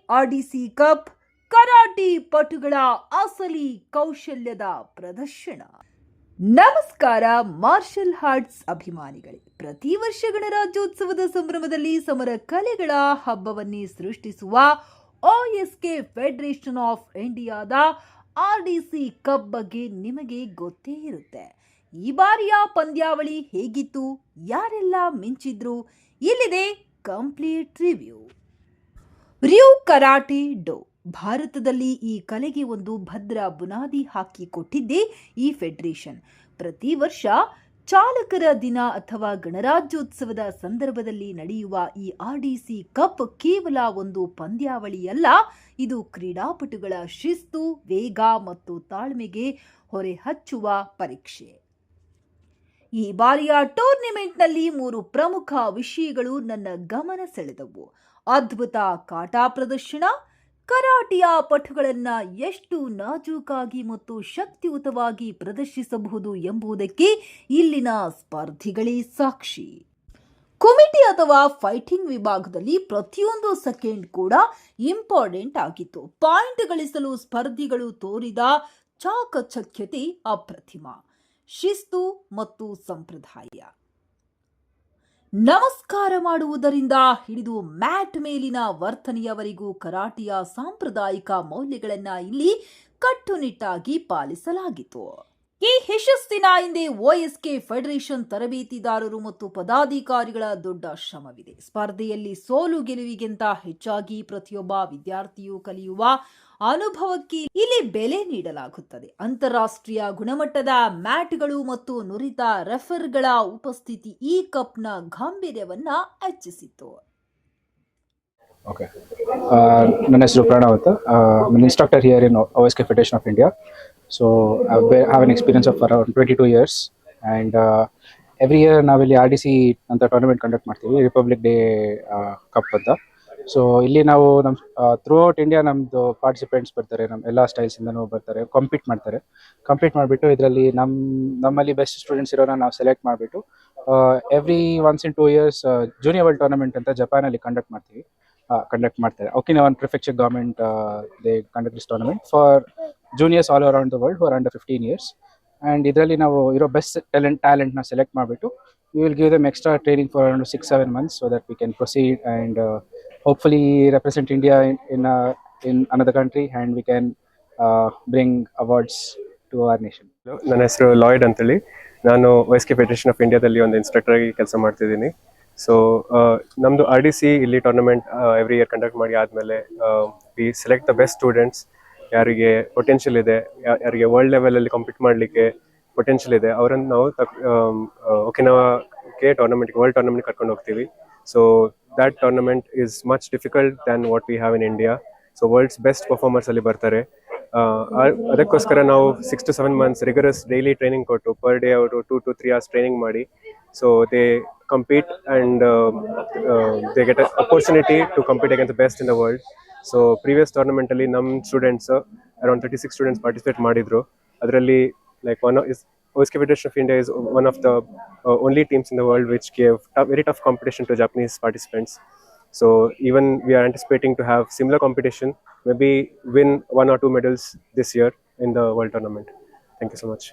RDC cup karate ಪಟುಗಳ ಅಸಲಿ ಕೌಶಲ್ಯದ ಪ್ರದರ್ಶನ. ನಮಸ್ಕಾರ ಮಾರ್ಷಲ್ ಆರ್ಟ್ಸ್ ಅಭಿಮಾನಿಗಳೇ. ಪ್ರತಿ ವರ್ಷ ಗಣರಾಜ್ಯೋತ್ಸವದ ಸಂಭ್ರಮದಲ್ಲಿ ಸಮರ ಕಲೆಗಳ ಹಬ್ಬವನ್ನೇ ಸೃಷ್ಟಿಸುವ OSK ಫೆಡರೇಷನ್ ಆಫ್ ಇಂಡಿಯಾದ ಆರ್ಡಿಸಿ ಕಪ್ ಬಗ್ಗೆ ನಿಮಗೆ ಗೊತ್ತೇ ಇರುತ್ತೆ. ಈ ಬಾರಿಯ ಪಂದ್ಯಾವಳಿ ಹೇಗಿತ್ತು, ಯಾರೆಲ್ಲ ಮಿಂಚಿದ್ರು, ಇಲ್ಲಿದೆ ಕಂಪ್ಲೀಟ್ ರಿವ್ಯೂ. ರ್ಯೂ ಕರಾಟೆ ಡೋ ಭಾರತದಲ್ಲಿ ಈ ಕಲೆಗೆ ಒಂದು ಭದ್ರ ಬುನಾದಿ ಹಾಕಿಕೊಟ್ಟಿದ್ದೇ ಈ ಫೆಡರೇಷನ್. ಪ್ರತಿ ವರ್ಷ ಚಾಲಕರ ದಿನ ಅಥವಾ ಗಣರಾಜ್ಯೋತ್ಸವದ ಸಂದರ್ಭದಲ್ಲಿ ನಡೆಯುವ ಈ ಆರ್ಡಿಸಿ ಕಪ್ ಕೇವಲ ಒಂದು ಪಂದ್ಯಾವಳಿಯಲ್ಲ, ಇದು ಕ್ರೀಡಾಪಟುಗಳ ಶಿಸ್ತು, ವೇಗ ಮತ್ತು ತಾಳ್ಮೆಗೆ ಹೊರೆಹಚ್ಚುವ ಪರೀಕ್ಷೆ. ಈ ಬಾರಿಯ ಟೂರ್ನಿಮೆಂಟ್ನಲ್ಲಿ 3 ಪ್ರಮುಖ ವಿಷಯಗಳು ನನ್ನ ಗಮನ ಸೆಳೆದವು. ಅದ್ಭುತ ಕಾಟಾ ಪ್ರದರ್ಶನ, ಕರಾಟೆಯ ಪಟುಗಳನ್ನ ಎಷ್ಟು ನಾಜೂಕಾಗಿ ಮತ್ತು ಶಕ್ತಿಯುತವಾಗಿ ಪ್ರದರ್ಶಿಸಬಹುದು ಎಂಬುದಕ್ಕೆ ಇಲ್ಲಿನ ಸ್ಪರ್ಧಿಗಳೇ ಸಾಕ್ಷಿ. ಕುಮಿಟಿ ಅಥವಾ ಫೈಟಿಂಗ್ ವಿಭಾಗದಲ್ಲಿ ಪ್ರತಿಯೊಂದು ಸೆಕೆಂಡ್ ಕೂಡ ಇಂಪಾರ್ಟೆಂಟ್ ಆಗಿತ್ತು. ಪಾಯಿಂಟ್ ಗಳಿಸಲು ಸ್ಪರ್ಧಿಗಳು ತೋರಿದ ಚಾಕಚಕ್ಯತೆ ಅಪ್ರತಿಮ. ಶಿಸ್ತು ಮತ್ತು ಸಂಪ್ರದಾಯ. ನಮಸ್ಕಾರ ಮಾಡುವುದರಿಂದ ಹಿಡಿದು ಮ್ಯಾಟ್ ಮೇಲಿನ ವರ್ತನೆಯವರೆಗೂ ಕರಾಟೆಯ ಸಾಂಪ್ರದಾಯಿಕ ಮೌಲ್ಯಗಳನ್ನ ಇಲ್ಲಿ ಕಟ್ಟುನಿಟ್ಟಾಗಿ ಪಾಲಿಸಲಾಗಿತ್ತು. ಈ ಯಶಸ್ಸಿನ ಹಿಂದೆ OSK ಫೆಡರೇಷನ್ ತರಬೇತಿದಾರರು ಮತ್ತು ಪದಾಧಿಕಾರಿಗಳ ದೊಡ್ಡ ಶ್ರಮವಿದೆ. ಸ್ಪರ್ಧೆಯಲ್ಲಿ ಸೋಲು ಗೆಲುವಿಗಿಂತ ಹೆಚ್ಚಾಗಿ ಪ್ರತಿಯೊಬ್ಬ ವಿದ್ಯಾರ್ಥಿಯು ಕಲಿಯುವ ಅನುಭವಕ್ಕೆ ಇಲ್ಲಿ ಬೆಲೆ ನೀಡಲಾಗುತ್ತದೆ. ಅಂತಾರಾಷ್ಟ್ರೀಯ ಗುಣಮಟ್ಟದ ಮ್ಯಾಟ್ಗಳು ಮತ್ತು ನುರಿತ ರೆಫರ್ಗಳ ಉಪಸ್ಥಿತಿ ಈ ಕಪ್ನ ಗಾಂಭೀರ್ಯವನ್ನ ಹೆಚ್ಚಿಸಿತು. ನನ್ನ ಹೆಸರು ಪ್ರಣವ್ ಅಂತ. Instructor here in OSK Federation of India. So I have an experience of around 22 years, and every year ನಾವಿಲ್ಲಿ RDC ಅಂತ ಟೂರ್ನಮೆಂಟ್ ಕಂಡಕ್ಟ್ ಮಾಡ್ತೀವಿ, ರಿಪಬ್ಲಿಕ್ ಡೇ ಕಪ್ ಅಂತ. ಸೊ ಇಲ್ಲಿ ನಾವು ನಮ್ಮ ಥ್ರೂಔಟ್ ಇಂಡಿಯಾ ನಮ್ಮದು ಪಾರ್ಟಿಸಿಪೆಂಟ್ಸ್ ಬರ್ತಾರೆ, ನಮ್ಮ ಎಲ್ಲ ಸ್ಟೈಲ್ಸಿಂದನೂ ಬರ್ತಾರೆ, ಕಂಪೀಟ್ ಮಾಡಿಬಿಟ್ಟು ಇದರಲ್ಲಿ ನಮ್ಮಲ್ಲಿ ಬೆಸ್ಟ್ ಸ್ಟೂಡೆಂಟ್ಸ್ ಇರೋನ ನಾವು ಸೆಲೆಕ್ಟ್ ಮಾಡಿಬಿಟ್ಟು every once in 2 years junior world tournament ಅಂತ ಜಪಾನಲ್ಲಿ ಕಂಡಕ್ಟ್ ಮಾಡ್ತಾರೆ. Okinawan Prefecture government they conduct this tournament for juniors all around the world who are under 15 years, and ಇದರಲ್ಲಿ ನಾವು ಇರೋ ಬೆಸ್ಟ್ ಟ್ಯಾಲೆಂಟ್ನ ಸೆಲೆಕ್ಟ್ ಮಾಡಿಬಿಟ್ಟು we will give them extra training for around 6-7 months so that we can proceed and hopefully represent India in another country, and we can bring awards to our nation. ನನ್ನ ಹೆಸರು Lloyd ಅಂತೇಳಿ. ನಾನು OSK federation of ಇಂಡಿಯಾದಲ್ಲಿ ಒಂದು instructor ಆಗಿ ಕೆಲಸ ಮಾಡ್ತಿದ್ದೀನಿ. So ನಮ್ಮದು RDC ಇಲ್ಲಿ ಟೂರ್ನಮೆಂಟ್ ಎವ್ರಿ ಇಯರ್ ಕಂಡಕ್ಟ್ ಮಾಡಿ ಆದಮೇಲೆ V select the best students, ಯಾರಿಗೆ ಪೊಟೆನ್ಷಿಯಲ್ ಇದೆ, ಯಾರಿಗೆ ವರ್ಲ್ಡ್ ಲೆವೆಲಲ್ಲಿ ಕಾಂಪೀಟ್ ಮಾಡಲಿಕ್ಕೆ ಪೊಟೆನ್ಷಿಯಲ್ ಇದೆ, ಅವರನ್ನು ನಾವು ಒಕಿನಾವಾಗೆ ವರ್ಲ್ಡ್ ಟೂರ್ನಮೆಂಟ್ ಕರ್ಕೊಂಡು ಹೋಗ್ತೀವಿ. So that tournament is much difficult than what we have in India. So world's best performers ಅಲ್ಲಿ ಬರ್ತಾರೆ. ಅದಕ್ಕೋಸ್ಕರ ನಾವು 6 to 7 months rigorous daily training ಕೊಟ್ಟು ಪರ್ ಡೇ ಅವರು 2 to 3 hours ಟ್ರೈನಿಂಗ್ ಮಾಡಿ, so they compete and they get an opportunity to compete against the best in the world. So previous tournament alli nam students around 36 students participate madidru. Adralli like OSK Federation of India is one of the only teams in the world which gave very tough competition to Japanese participants. So even we are anticipating to have similar competition, maybe win 1 or 2 medals this year in the world tournament. Thank you so much.